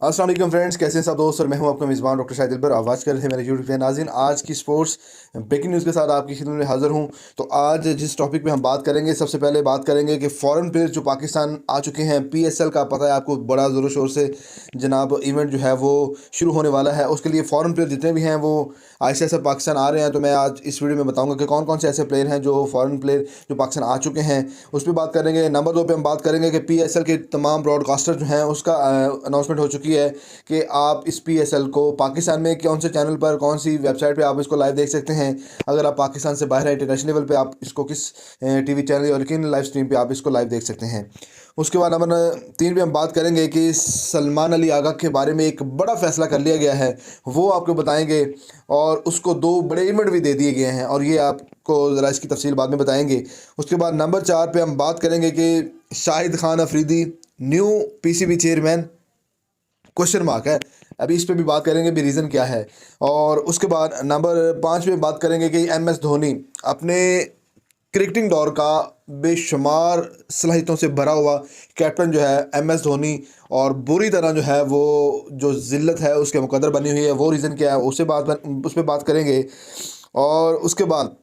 अस्सलाम वालेकुम फ्रेंड्स, कैसे हैं सब दोस्त। और मैं हूं आपका मेज़बान डॉक्टर शाहिद दिलबर। आवाज़ कर रहे हैं मेरे यूट्यूब पे नाज़रीन। आज की स्पोर्ट्स ब्रेकिंग न्यूज़ के साथ आपकी खिदमत में हाज़िर हूं। तो आज जिस टॉपिक पे हम बात करेंगे, सबसे पहले बात करेंगे कि फ़ॉरेन प्लेयर्स जो पाकिस्तान आ चुके हैं। पीएसएल का पता है आपको, बड़ा ज़ोरों शोर से जनाब इवेंट जो है वो शुरू होने वाला है। उसके लिए फ़ॉरेन प्लेयर जितने भी हैं वो ऐसे ऐसे पाकिस्तान आ रहे हैं। तो मैं आज इस वीडियो में बताऊँगा कि कौन कौन से ऐसे प्लेयर हैं जो फ़ॉरेन प्लेयर जो पाकिस्तान आ चुके हैं, उस पर बात करेंगे। नंबर 2 पे हम बात करेंगे कि पीएसएल के तमाम ब्रॉडकास्टर जो हैं उसका अनाउंसमेंट हो चुकी है कि आप इस पीएसएल को पाकिस्तान में कौन से चैनल पर, कौन सी वेबसाइट पे आप इसको लाइव देख सकते हैं। अगर आप पाकिस्तान से बाहर है, इंटरनेशनल लेवल पे आप इसको किस टीवी चैनल और किन लाइव स्ट्रीम पे आप इसको लाइव देख सकते हैं। उसके बाद नंबर 3 पे हम बात करेंगे कि सलमान अली आगा के बारे में एक बड़ा फैसला कर लिया गया है, वो आपको बताएंगे। और उसको 2 बड़े इवेंट भी दे दिए गए हैं और ये आपको ज़रा इसकी तफसील बाद में बताएंगे। उसके बाद नंबर 4 पे हम बात करेंगे कि Shahid Khan Afridi new PCB chairman, question mark है। अभी इस पे भी बात करेंगे भी रीज़न क्या है। और उसके बाद नंबर 5 पे बात करेंगे कि एमएस धोनी अपने क्रिकेटिंग दौर का बेशुमार सलाहियतों से भरा हुआ कैप्टन जो है एमएस धोनी, और बुरी तरह जो है वो जो ज़िल्लत है उसके मुकद्दर बनी हुई है, वो रीज़न क्या है उस पर बात करेंगे। और उसके बाद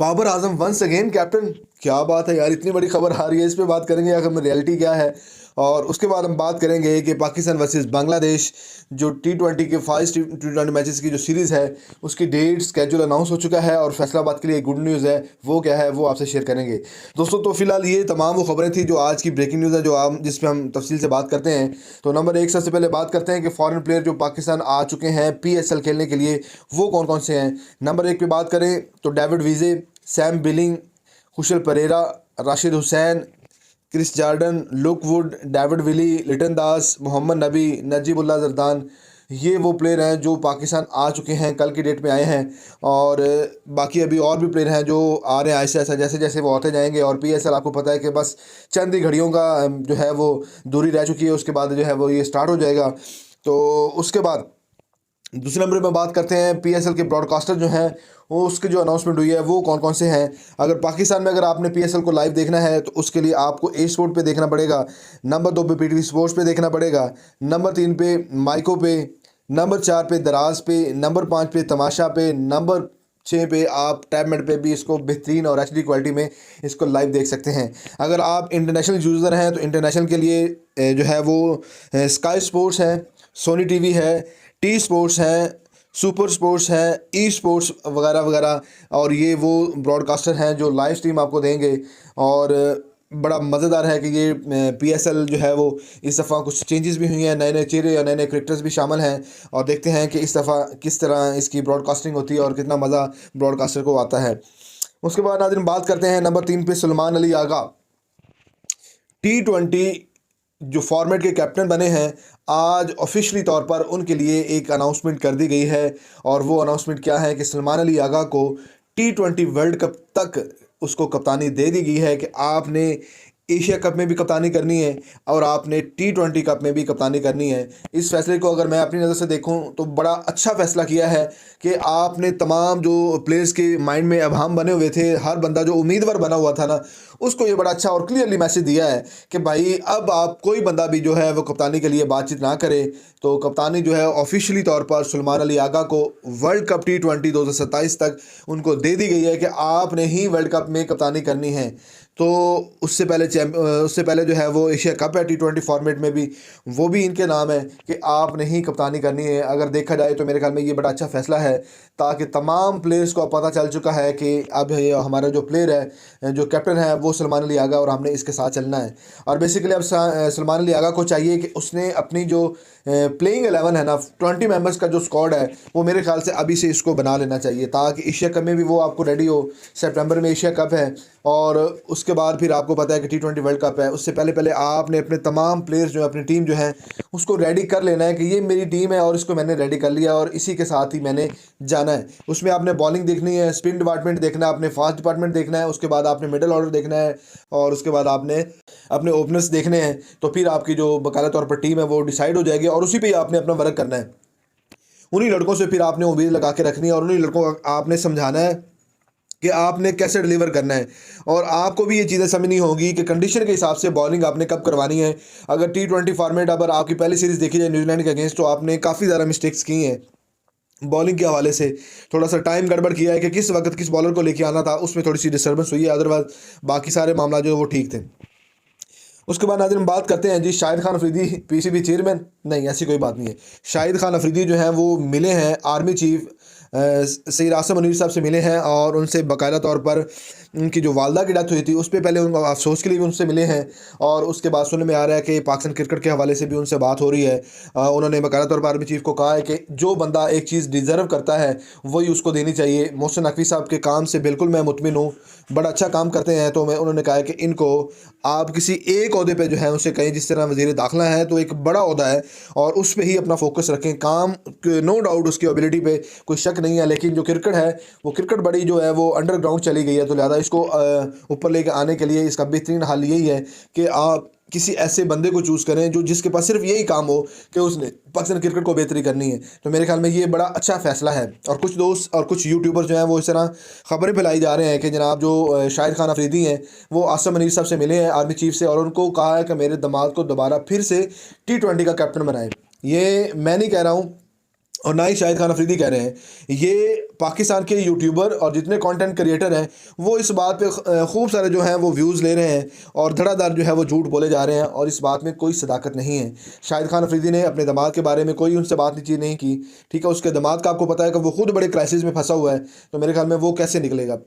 Babar Azam once again captain, क्या बात है यार, इतनी बड़ी खबर आ रही है, इस पे बात करेंगे आखिर में रियलिटी क्या है। और उसके बाद हम बात करेंगे कि पाकिस्तान वर्सेस बांग्लादेश जो T20 के 5 T20 मैचेस की जो सीरीज़ है उसकी डेट स्केड्यूल अनाउंस हो चुका है। और फैसलाबाद के लिए गुड न्यूज़ है, वो क्या है वो आपसे शेयर करेंगे दोस्तों। तो फिलहाल ये तमाम वो खबरें थी जो आज की ब्रेकिंग न्यूज़ है, जो आप जिस पे हम तफसील से बात करते हैं। तो नंबर 1 सबसे पहले बात करते हैं कि फ़ॉरेन प्लेयर जो पाकिस्तान आ चुके हैं पीएसएल खेलने के लिए, वो कौन कौन से हैं। नंबर 1 पे बात करें तो David Wiese, Sam Billings, Kusal Perera, Rashid Hussain, Chris Jordan, Luke Wood, David Willey, Liton Das, Mohammad Nabi, Najibullah Jordan, ये वो प्लेयर हैं जो पाकिस्तान आ चुके हैं, कल की डेट में आए हैं। और बाकी अभी और भी प्लेयर हैं जो आ रहे हैं ऐसे ऐसा, जैसे जैसे वो आते जाएंगे। और पीएसएल आपको पता है कि बस चंद ही घड़ियों का जो है वो दूरी रह चुकी है, उसके बाद जो है वो ये स्टार्ट हो जाएगा। तो उसके बाद दूसरे नंबर पे बात करते हैं पीएसएल के ब्रॉडकास्टर जो हैं, वो उसकी जो अनाउंसमेंट हुई है वो कौन कौन से हैं। अगर पाकिस्तान में अगर आपने पीएसएल को लाइव देखना है तो उसके लिए आपको ए स्पोर्ट पे देखना पड़ेगा। नंबर 2 पे पीटीवी स्पोर्ट्स पे देखना पड़ेगा। नंबर 3 पे माइको पे। नंबर 4 पे दराज पे। नंबर 5 पे तमाशा पे। नंबर 6 पे आप टैबमेट पे भी इसको बेहतरीन और एचडी क्वालिटी में इसको लाइव देख सकते हैं। अगर आप इंटरनेशनल यूज़र हैं तो इंटरनेशनल के लिए जो है वो स्काई स्पोर्ट्स है, सोनी टीवी है, टी स्पोर्ट्स हैं, सुपर स्पोर्ट्स हैं, ई स्पोर्ट्स वगैरह वगैरह। और ये वो ब्रॉडकास्टर हैं जो लाइव स्ट्रीम आपको देंगे। और बड़ा मज़ेदार है कि ये पीएसएल जो है वो इस दफ़ा कुछ चेंजेस भी हुई हैं, नए नए चेहरे और नए नए क्रिकेटर्स भी शामिल हैं। और देखते हैं कि इस दफ़ा किस तरह इसकी ब्रॉडकास्टिंग होती है और कितना मज़ा ब्रॉडकास्टर को आता है। उसके बाद नाज़रीन बात करते हैं नंबर 3 पे सलमान अली आगा, T20 जो फॉर्मेट के कैप्टन बने हैं। आज ऑफिशियली तौर पर उनके लिए एक अनाउंसमेंट कर दी गई है। और वो अनाउंसमेंट क्या है कि सलमान अली आगा को T20 वर्ल्ड कप तक उसको कप्तानी दे दी गई है कि आपने एशिया कप में भी कप्तानी करनी है और आपने T20 कप में भी कप्तानी करनी है। इस फैसले को अगर मैं अपनी नज़र से देखूं तो बड़ा अच्छा फैसला किया है कि आपने तमाम जो प्लेयर्स के माइंड में अभाम बने हुए थे, हर बंदा जो उम्मीदवार बना हुआ था ना, उसको ये बड़ा अच्छा और क्लियरली मैसेज दिया है कि भाई अब आप कोई बंदा भी जो है वो कप्तानी के लिए बातचीत ना करे। तो कप्तानी जो है ऑफिशियली तौर पर सलमान अली आगा को वर्ल्ड कप T20 2027 तक उनको दे दी गई है कि आपने ही वर्ल्ड कप में कप्तानी करनी है। तो उससे पहले जो है वो एशिया कप है T20 फॉर्मेट में भी, वो भी इनके नाम है कि आपने ही कप्तानी करनी है। अगर देखा जाए तो मेरे ख्याल में ये बड़ा अच्छा फैसला है, ताकि तमाम प्लेयर्स को पता चल चुका है कि अब ये हमारा जो प्लेयर है, जो कैप्टन है, वो सलमान अली आगा और हमने इसके साथ चलना है। और बेसिकली अब सलमान अली आगा को चाहिए कि उसने अपनी जो प्लेइंग 11 है ना, 20 मेंबर्स का जो स्क्वाड है, वो मेरे ख्याल से अभी से इसको बना लेना चाहिए, ताकि एशिया कप में भी वो आपको रेडी हो। सितंबर में एशिया कप है और उसके बाद फिर आपको पता है कि T20 वर्ल्ड कप है। उससे पहले पहले आपने अपने तमाम प्लेयर्स जो है, अपनी टीम जो है, उसको रेडी कर लेना है कि ये मेरी टीम है और इसको मैंने रेडी कर लिया और इसी के साथ ही मैंने जाना है। उसमें आपने बॉलिंग देखनी है, स्पिन डिपार्टमेंट देखना है, अपने फास्ट डिपार्टमेंट देखना है, उसके बाद आपने मिडल ऑर्डर देखना है और उसके बाद आपने अपने ओपनर्स देखने हैं। तो फिर आपकी जो बकायदा तौर पर टीम है वो डिसाइड हो जाएगी और उसी पे ही आपने अपना वर्क करना है। उन्हीं लड़कों से फिर आपने उम्मीद लगा के रखनी है और उन्हीं लड़कों को आपने समझाना है कि आपने कैसे डिलीवर करना है। और आपको भी ये चीज़ें समझनी होगी कि कंडीशन के हिसाब से बॉलिंग आपने कब करवानी है। अगर T20 फॉर्मेट अगर आपकी पहली सीरीज़ देखी जाए न्यूजीलैंड के अगेंस्ट, तो आपने काफ़ी ज़्यादा मिस्टेक्स की हैं बॉलिंग के हवाले से। थोड़ा सा टाइम गड़बड़ किया है कि किस वक्त किस बॉलर को लेके आना था, उसमें थोड़ी सी डिस्टर्बेंस हुई है, अदरवाइज बाकी सारे मामला जो है वो ठीक थे। उसके बाद नाज़रीन हम बात करते हैं जी शाहिद खान अफरीदी पीसीबी चेयरमैन। नहीं, ऐसी कोई बात नहीं है। शाहिद खान अफरीदी जो हैं वो मिले हैं आर्मी चीफ सईद आसिम मुनीर साहब से मिले हैं और उनसे बाकायदा तौर पर उनकी जो वालदा की डेथ हुई थी उस पर पहले उनको अफसोस के लिए भी उनसे मिले हैं। और उसके बाद सुनने में आ रहा है कि पाकिस्तान क्रिकेट के हवाले से भी उनसे बात हो रही है। उन्होंने बाकायदा तौर पर आर्मी चीफ को कहा है कि जो बंदा एक चीज़ डिज़र्व करता है वही उसको देनी चाहिए। मोहसिन नकवी साहब के काम से बिल्कुल मैं मुतमिन हूँ, बड़ा अच्छा काम करते हैं। तो मैं उन्होंने कहा है कि इनको आप किसी एक ओहदे पे जो है उनसे कहें, जिस तरह वज़ीर दाखिला है तो एक बड़ा ओहदा है और उस पर ही अपना फोकस रखें। काम नो डाउट उसकी एबिलिटी पे कोई शक नहीं है, लेकिन जो क्रिकेट है वो क्रिकेट बड़ी जो है वो अंडरग्राउंड चली गई है। तो लिहाजा इसको ऊपर लेके आने के लिए इसका बेहतरीन हल यही है कि आप किसी ऐसे बंदे को चूज़ करें जो जिसके पास सिर्फ यही काम हो कि उसने पाकिस्तान क्रिकेट को बेहतरी करनी है। तो मेरे ख्याल में ये बड़ा अच्छा फैसला है। और कुछ दोस्त और कुछ यूट्यूबर जो हैं वो इस तरह खबरें फैलाई जा रहे हैं कि जनाब जो शाहिद खान अफरीदी हैं वो आसिम मुनीर साहब से मिले हैं आर्मी चीफ से और उनको कहा है कि मेरे दामाद को दोबारा फिर से T20 का कैप्टन बनाएं। ये मैं नहीं कह रहा हूँ और ना ही शाहिद खान अफरीदी कह रहे हैं, ये पाकिस्तान के यूट्यूबर और जितने कंटेंट क्रिएटर हैं वो इस बात पे खूब सारे जो हैं वो व्यूज़ ले रहे हैं और धड़ाधड़ जो है वो झूठ बोले जा रहे हैं और इस बात में कोई सदाकत नहीं है। शाहिद खान अफरीदी ने अपने दामाद के बारे में कोई उनसे बातचीत नहीं की, ठीक है। उसके दामाद का आपको पता है कि वो खुद बड़े क्राइसिस में फंसा हुआ है, तो मेरे ख्याल में वो कैसे निकलेगा।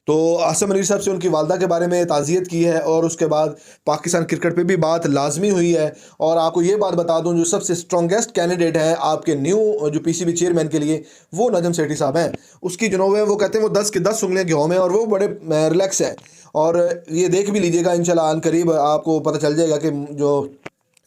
तो आसिम मुनीर साहब से उनकी वालदा के बारे में ताज़ियत की है और उसके बाद पाकिस्तान क्रिकेट पे भी बात लाजमी हुई है। और आपको ये बात बता दूं, जो सबसे स्ट्रॉन्गेस्ट कैंडिडेट है आपके न्यू जो पीसीबी चेयरमैन के लिए वो नजम सेठी साहब हैं। उसकी जुनूब है वो कहते हैं वो 10 के 10 उंगलियां गेहूं में और वो बड़े रिलैक्स हैं। और ये देख भी लीजिएगा इंशाल्लाह अन करीब आपको पता चल जाएगा कि जो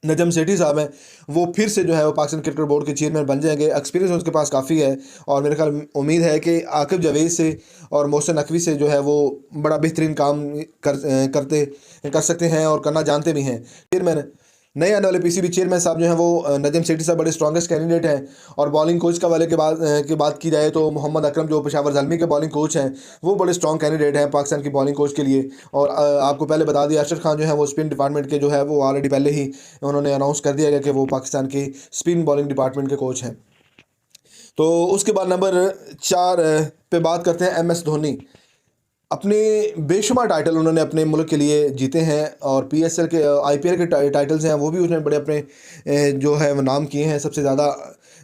नजम सेठी साहब हैं वो फिर से जो है वो पाकिस्तान क्रिकेट बोर्ड के चेयरमैन बन जाएंगे। एक्सपीरियंस उनके पास काफ़ी है और मेरे ख्याल उम्मीद है कि आकिब जावेद से और मोहसिन नकवी से जो है वो बड़ा बेहतरीन काम कर सकते हैं और करना जानते भी हैं। चेयरमैन नए आने वाले पीसीबी चेयरमैन साहब जो हैं वो नजम सेठी साहब बड़े स्ट्रॉन्गेस्ट कैंडिडेट हैं। और बॉलिंग कोच का वाले के बात की जाए तो मोहम्मद अकरम जो पेशावर ज़ल्मी के बॉलिंग कोच हैं वो बड़े स्ट्रॉन्ग कैंडिडेट हैं पाकिस्तान की बॉलिंग कोच के लिए। और आपको पहले बता दिया अरशद खान जो है वो स्पिन डिपार्टमेंट के जो है वो ऑलरेडी पहले ही उन्होंने अनाउंस कर दिया गया कि वो पाकिस्तान के स्पिन बॉलिंग डिपार्टमेंट के कोच हैं। तो उसके बाद नंबर 4 पे बात करते हैं MS धोनी। अपने बेशुमार टाइटल उन्होंने अपने मुल्क के लिए जीते हैं और PSL के IPL के टाइटल्स हैं वो भी उसने बड़े अपने जो है वो नाम किए हैं। सबसे ज़्यादा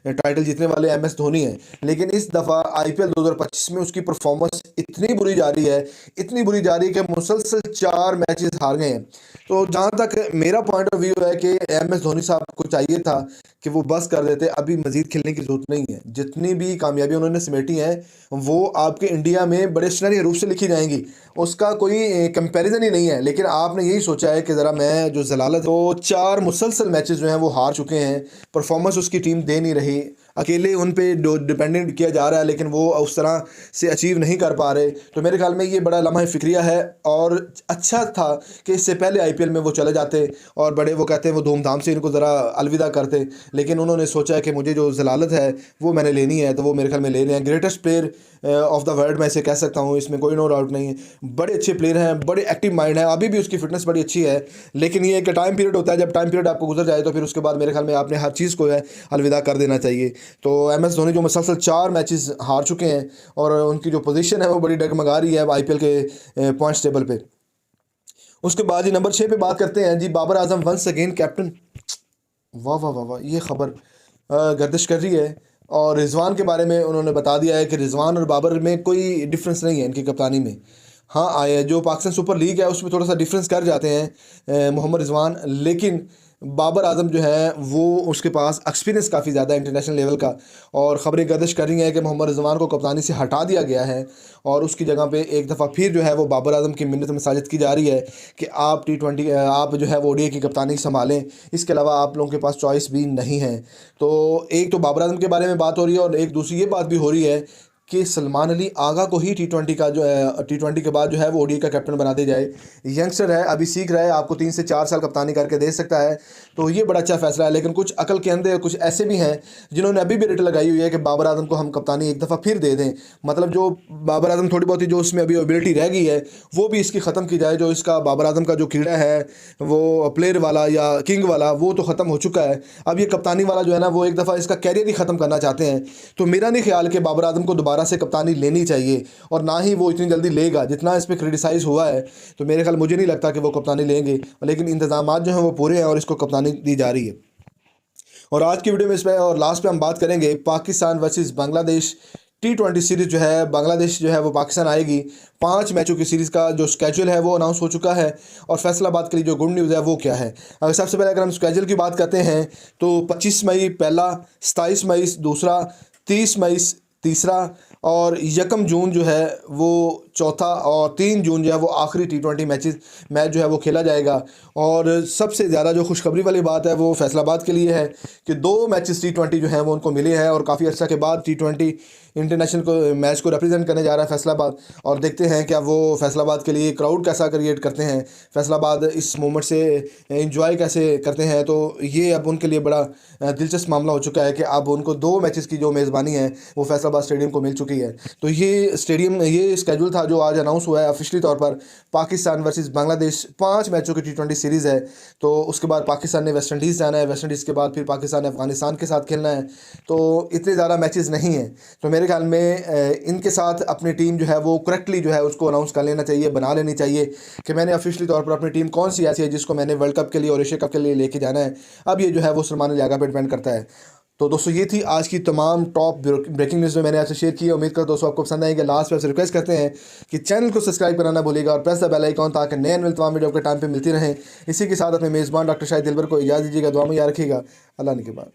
टाइटल जीतने वाले MS धोनी हैं। लेकिन इस दफ़ा IPL 2025 में उसकी परफॉर्मेंस इतनी बुरी जा रही है, इतनी बुरी जा रही है कि मुसलसल 4 मैचेस हार गए हैं। तो जहाँ तक मेरा पॉइंट ऑफ व्यू है कि MS धोनी साहब को चाहिए था कि वो बस कर देते, अभी मज़ीद खेलने की ज़रूरत नहीं है। जितनी भी कामयाबी उन्होंने समेटी हैं वो आपके इंडिया में बड़े स्टैंडर्ड रूप से लिखी जाएंगी, उसका कोई कंपैरिजन ही नहीं है। लेकिन आपने यही सोचा है कि ज़रा मैं जो जलालत, तो 4 मुसलसल मैचेस जो हैं वो हार चुके हैं। परफॉर्मेंस उसकी टीम दे नहीं रही, अकेले उन पे डिपेंडेंट किया जा रहा है लेकिन वो उस तरह से अचीव नहीं कर पा रहे। तो मेरे ख्याल में ये बड़ा लम्हा फ़िक्रिया है और अच्छा था कि इससे पहले IPL में वो चले जाते और बड़े वो कहते हैं वो धूमधाम से इनको ज़रा अलविदा करते। लेकिन उन्होंने सोचा है कि मुझे जो जलालत है वो मैंने लेनी है, तो वो मेरे ख्याल में ले रहे हैं। Greatest player of the world मैं इसे कह सकता हूँ, इसमें कोई नो डाउट नहीं है। बड़े अच्छे प्लेयर हैं, बड़े एक्टिव माइंड है, अभी भी उसकी फिटनेस बड़ी अच्छी है। लेकिन ये एक टाइम पीरियड होता है, जब टाइम पीरियड आपको गुजर जाए तो फिर उसके बाद मेरे ख्याल में आपने हर चीज़ को है अलविदा कर देना चाहिए। तो MS धोनी जो मुसलसल 4 मैचेस हार चुके हैं और उनकी जो पोजीशन है वो बड़ी डगमगा रही है IPL के पॉइंट्स टेबल पे। उसके बाद ही नंबर 6 पे बात करते हैं जी Babar Azam once again captain. वाह वाह वाह वाह, ये खबर गर्दिश कर रही है। और रिजवान के बारे में उन्होंने बता दिया है कि रिजवान और बाबर में कोई डिफरेंस नहीं है इनकी कप्तानी में। हाँ आए जो पाकिस्तान सुपर लीग है उसमें थोड़ा सा डिफरेंस कर जाते हैं मोहम्मद रिजवान, लेकिन बाबर आजम जो है वो उसके पास एक्सपीरियंस काफ़ी ज़्यादा है इंटरनेशनल लेवल का। और ख़बरें गर्दिश कर रही हैं कि मोहम्मद रिजवान को कप्तानी से हटा दिया गया है और उसकी जगह पे एक दफ़ा फिर जो है वो बाबर आजम की मिन्नत मसाजत की जा रही है कि आप T20 आप जो है वो ODI की कप्तानी संभालें, इसके अलावा आप लोगों के पास चॉइस भी नहीं है। तो एक तो बाबर आजम के बारे में बात हो रही है और एक दूसरी ये बात भी हो रही है कि सलमान अली आगा को ही टी20 का जो है, टी20 के बाद जो है वो ओडीआई का कैप्टन बना दिया जाए। यंगस्टर है, अभी सीख रहा है, आपको 3 से 4 साल कप्तानी करके दे सकता है, तो ये बड़ा अच्छा फैसला है। लेकिन कुछ अकल के अंदर कुछ ऐसे भी हैं जिन्होंने अभी भी रेट लगाई हुई है कि बाबर आजम को हम कप्तानी एक दफ़ा फिर दे दें, मतलब जो बाबर आजम थोड़ी बहुत ही जो उसमें अभी एबिलिटी रह गई है वो भी इसकी ख़त्म की जाए। जो इसका बाबर आजम का जो कीड़ा है वो प्लेयर वाला या किंग वाला, वो तो ख़त्म हो चुका है। अब ये कप्तानी वाला जो है ना, वो एक दफ़ा इसका कैरियर ही ख़त्म करना चाहते हैं। तो मेरा नहीं ख्याल कि बाबर आजम को दोबारा से कप्तानी लेनी चाहिए, और ना ही वो इतनी जल्दी लेगा। जितना इस पर क्रिटिसाइज़ हुआ है, तो मेरे ख्याल मुझे नहीं लगता कि वो कप्तानी लेंगे, लेकिन इंतजाम जो हैं वो पूरे हैं और इसको कप्तानी दी जा रही है। और आज की वीडियो में इसमें और लास्ट पे हम बात करेंगे पाकिस्तान वर्सेस बांग्लादेश टी20 सीरीज़ जो है, बांग्लादेश जो है वो पाकिस्तान आएगी। 5 मैचों की सीरीज़ का जो स्केड्यूल है वो अनाउंस हो चुका है, और फैसलाबाद के लिए जो गुड न्यूज़ है वो क्या है। अगर सबसे पहले अगर हम स्केड्यूल की बात करते हैं तो 25 मई पहला, 27 मई दूसरा, 30 मई तीसरा, और 1 जून जो है वो चौथा, और 3 जून जो है वो आखिरी टी20 मैच जो है वो खेला जाएगा। और सबसे ज़्यादा जो खुशखबरी वाली बात है वो फैसलाबाद के लिए है कि 2 मैचेस टी20 जो हैं वो उनको मिले हैं, और काफ़ी अर्सा के बाद टी20 इंटरनेशनल को मैच को रिप्रेजेंट करने जा रहा है फैसलाबाद। और देखते हैं क्या वो फैसलाबाद के लिए क्राउड कैसा क्रिएट करते हैं, फैसलाबाद इस मोमेंट से इंजॉय कैसे करते हैं। तो ये अब उनके लिए बड़ा दिलचस्प मामला हो चुका है कि अब उनको 2 मैचेस की जो मेज़बानी है वो फैसलाबाद स्टेडियम को मिल चुकी है। तो ये स्केड्यूल था जो आज अनाउंस हुआ है ऑफिशियली तौर पर। पाकिस्तान वर्सेस बांग्लादेश 5 मैचों की टी20 सीरीज़ है। तो उसके बाद पाकिस्तान ने वेस्ट इंडीज़ जाना है, वेस्ट इंडीज़ के बाद फिर पाकिस्तान ने अफगानिस्तान के साथ खेलना है। तो इतने ज़्यादा मैचेस नहीं हैं, तो मेरे ख्याल में इनके साथ अपनी टीम जो है वो करेक्टली जो है उसको अनाउंस कर लेना चाहिए, बना लेनी चाहिए कि मैंने ऑफिशियली तौर पर अपनी टीम कौन सी ऐसी है जिसको मैंने वर्ल्ड कप के लिए और एशिया कप के लिए लेके जाना है। अब ये जो है वो सलमान अली आगा पे डिपेंड करता है। तो दोस्तों ये थी आज की तमाम टॉप ब्रेकिंग न्यूज़ में मैंने आपसे शेयर की। उम्मीद करता हूँ दोस्तों आपको पसंद आएंगे। लास्ट में आपसे रिक्वेस्ट करते हैं कि चैनल को सब्सक्राइब कराना भूलिएगा और प्रेस द बेल आइकॉन, ताकि नए नए तमाम वीडियो के टाइम पे मिलती रहें। इसी के साथ अपने मेज़बान डॉक्टर शाहिद दिलबर को इजाज़त दीजिएगा। दुआ में याद रखिएगा। अल्लाह ने के बाद।